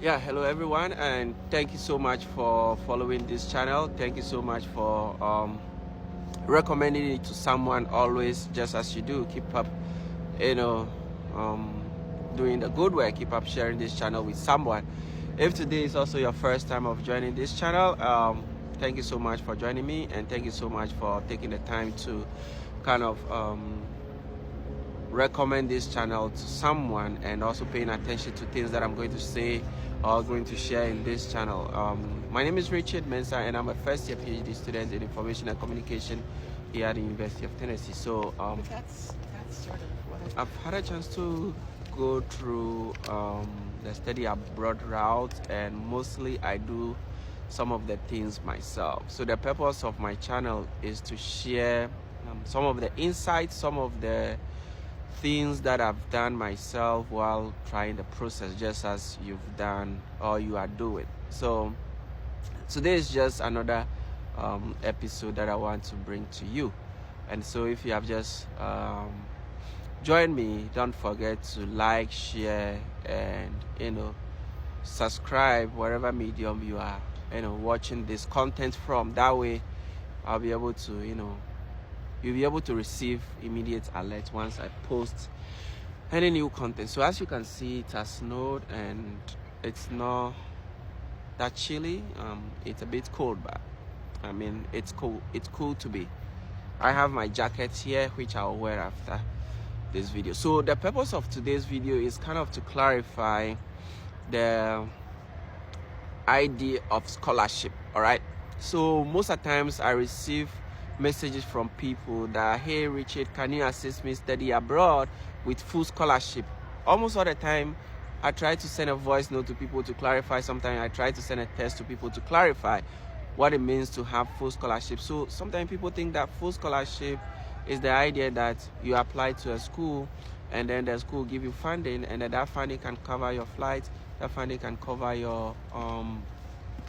Yeah, hello everyone, and thank you so much for following this channel. Thank you so much for recommending it to someone. Always, just as you do, keep up, you know, doing the good work. Keep up sharing this channel with someone. If today is also your first time of joining this channel, thank you so much for joining me, and thank you so much for taking the time to kind of recommend this channel to someone, and also paying attention to things that I'm going to say or going to share in this channel. My name is Richard Mensah, and I'm a first year PhD student in information and communication here at the University of Tennessee. So That's sort of what I've had a chance to go through the study abroad route, and mostly I do some of the things myself. So the purpose of my channel is to share some of the insights, some of the things that I've done myself while trying the process, just as you've done or you are doing. So today is just another episode that I want to bring to you. And so if you have just joined me, don't forget to like, share, and subscribe wherever medium you are watching this content from. That way I'll be able to you'll be able to receive immediate alert once I post any new content. So as you can see, it has snowed and it's not that chilly. It's a bit cold, but I mean it's cool. It's cool to be. I have my jacket here, which I'll wear after this video. So the purpose of today's video is kind of to clarify the idea of scholarship. All right. So most of the times I receive messages from people that, hey Richard, can you assist me study abroad with full scholarship? Almost all the time I try to send a voice note to people to clarify. Sometimes I try to send a text to people to clarify what it means to have full scholarship. So sometimes people think that full scholarship is the idea that you apply to a school and then the school give you funding, and then that funding can cover your flight, that funding can cover your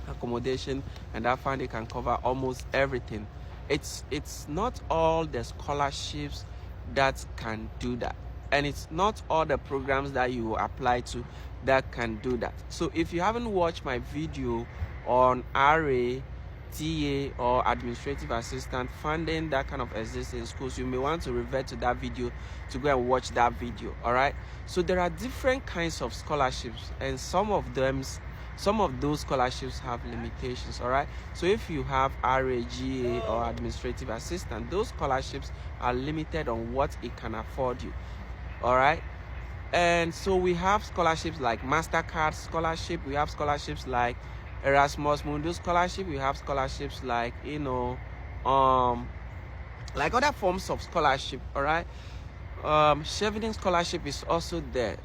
accommodation, and that funding can cover almost everything. It's not all the scholarships that can do that, and it's not all the programs that you apply to that can do that. So if you haven't watched my video on RA, TA, or administrative assistant funding that kind of exists in schools, you may want to revert to that video to go and watch that video. All right, so there are different kinds of scholarships, and some of those scholarships have limitations. All right, so if you have RAGA or administrative assistant, those scholarships are limited on what it can afford you. All right, and so we have scholarships like MasterCard scholarship, we have scholarships like Erasmus Mundus scholarship, we have scholarships like like other forms of scholarship. All right, Chevening scholarship is also there.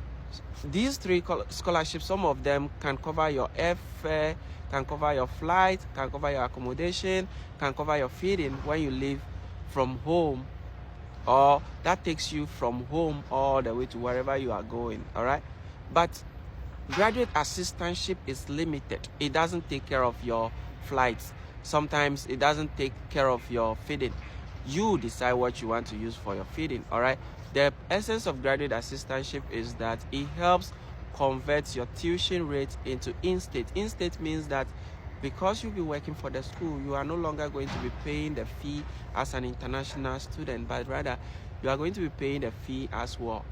These three scholarships, some of them can cover your airfare, can cover your flight, can cover your accommodation, can cover your feeding when you leave from home, or that takes you from home all the way to wherever you are going. All right, but graduate assistantship is limited. It doesn't take care of your flights. Sometimes it doesn't take care of your feeding. You decide what you want to use for your feeding. All right, the essence of graduate assistantship is that it helps convert your tuition rate into in-state. In-state means that because you'll be working for the school, you are no longer going to be paying the fee as an international student, but rather you are going to be paying the fee as well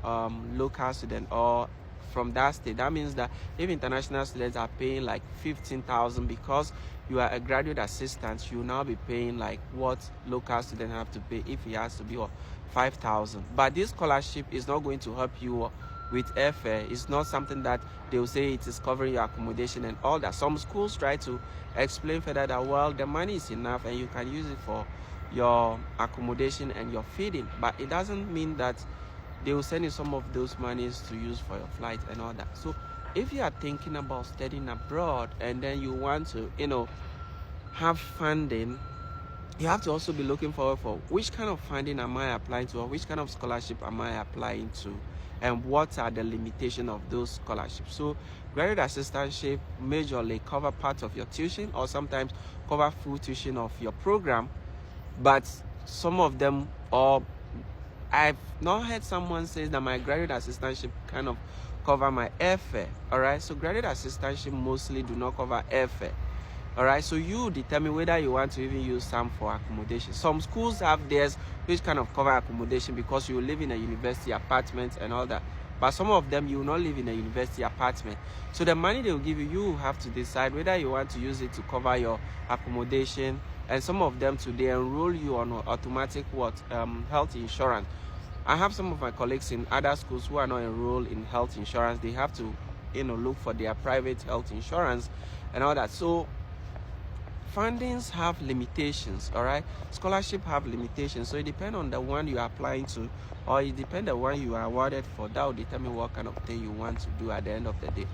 local student or from that state. That means that if international students are paying like 15,000, because you are a graduate assistant, you will now be paying like what local students have to pay if he has to be 5,000. But this scholarship is not going to help you with airfare. It's not something that they will say it is covering your accommodation and all that. Some schools try to explain further that, well, the money is enough and you can use it for your accommodation and your feeding, but it doesn't mean that they will send you some of those monies to use for your flight and all that. So if you are thinking about studying abroad and then you want to have funding, you have to also be looking forward for which kind of funding am I applying to, or which kind of scholarship am I applying to, and what are the limitations of those scholarships. So graduate assistantship majorly cover part of your tuition, or sometimes cover full tuition of your program, but some of them, or I've not heard someone say that my graduate assistantship kind of cover my airfare. All right, so graduate assistantship mostly do not cover airfare. All right, so you determine whether you want to even use some for accommodation. Some schools have theirs which kind of cover accommodation because you live in a university apartment and all that. But some of them you will not live in a university apartment. So the money they will give you, you have to decide whether you want to use it to cover your accommodation. And some of them they enroll you on automatic health insurance. I have some of my colleagues in other schools who are not enrolled in health insurance. They have to, look for their private health insurance and all that. So fundings have limitations, all right? Scholarship have limitations. So it depends on the one you are applying to, or it depends on the one you are awarded for. That will determine what kind of thing you want to do at the end of the day.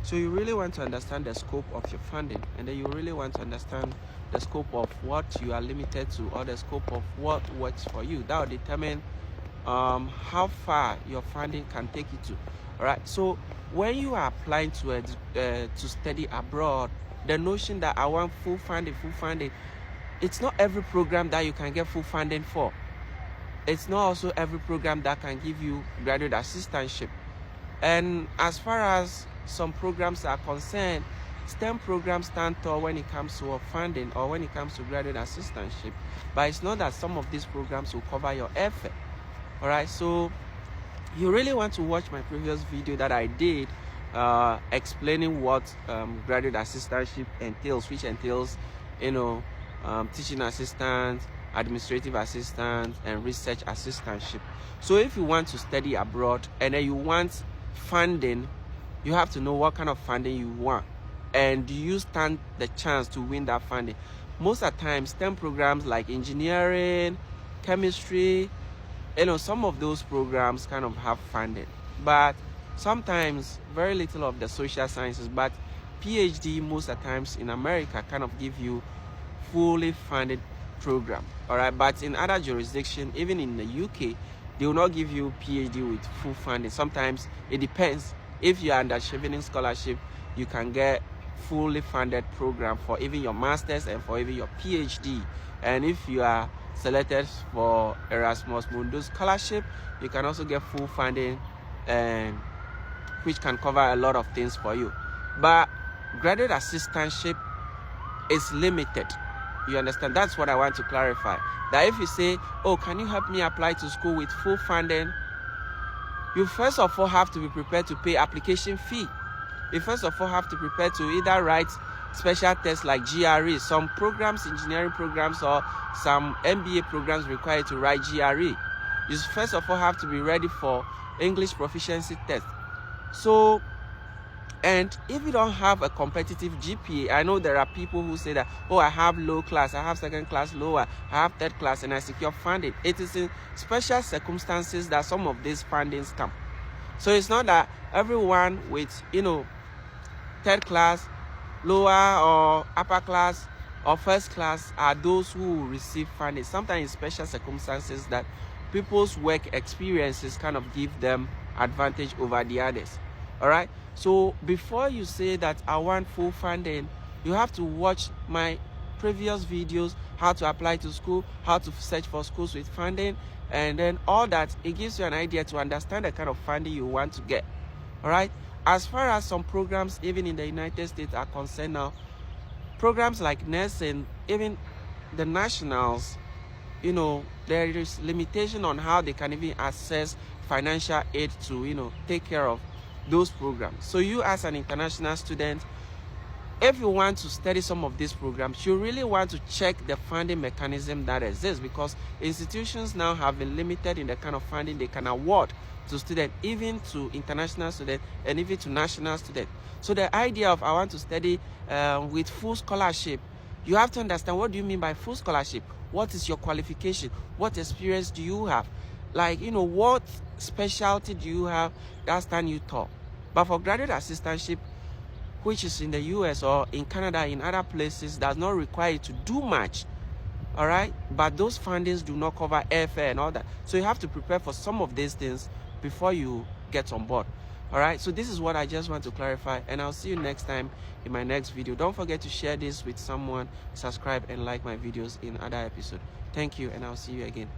So you really want to understand the scope of your funding, and then you really want to understand the scope of what you are limited to, or the scope of what works for you. That will determine how far your funding can take you to. All right, so when you are applying to study abroad, the notion that I want full funding, it's not every program that you can get full funding for. It's not also every program that can give you graduate assistantship. And as far as some programs are concerned, STEM programs stand tall when it comes to funding or when it comes to graduate assistantship. But it's not that some of these programs will cover your airfare. All right, so you really want to watch my previous video that I did explaining what graduate assistantship entails, which entails, teaching assistant, administrative assistant, and research assistantship. So if you want to study abroad and then you want funding, you have to know what kind of funding you want, and do you stand the chance to win that funding. Most of the time, STEM programs like engineering, chemistry, some of those programs kind of have funding, but sometimes very little of the social sciences. But PhD most of the times in America kind of give you fully funded program. All right, but in other jurisdictions, even in the UK, they will not give you PhD with full funding. Sometimes it depends. If you are under Chevening scholarship, you can get fully funded program for even your master's and for even your PhD. And if you are selected for Erasmus Mundus scholarship, you can also get full funding, and which can cover a lot of things for you. But graduate assistantship is limited. You understand? That's what I want to clarify. That if you say, oh, can you help me apply to school with full funding, you first of all have to be prepared to pay application fee. You first of all have to prepare to either write special tests like GRE. Some programs, engineering programs or some MBA programs require you to write GRE. You first of all have to be ready for English proficiency test. So, and if you don't have a competitive GPA, I know there are people who say that, oh, I have low class, I have second class lower, I have third class, and I secure funding. It is in special circumstances that some of these fundings come. So it's not that everyone with, third class, lower or upper class or first class are those who receive funding. Sometimes in special circumstances that people's work experiences kind of give them advantage over the others. All right, so before you say that I want full funding, you have to watch my previous videos, how to apply to school, how to search for schools with funding, and then all that. It gives you an idea to understand the kind of funding you want to get. All right, as far as some programs even in the United States are concerned now, programs like nursing, even the nationals, there is limitation on how they can even access financial aid to take care of those programs. So you as an international student, if you want to study some of these programs, you really want to check the funding mechanism that exists, because institutions now have been limited in the kind of funding they can award to students, even to international students and even to national students. So the idea of I want to study with full scholarship, you have to understand, what do you mean by full scholarship? What is your qualification? What experience do you have? Like, what specialty do you have that stand you tall? But for graduate assistantship, which is in the US or in Canada, in other places, does not require you to do much. All right, but those fundings do not cover airfare and all that. So you have to prepare for some of these things before you get on board. All right, so this is what I just want to clarify, and I'll see you next time in my next video. Don't forget to share this with someone, subscribe and like my videos in other episodes. Thank you, and I'll see you again.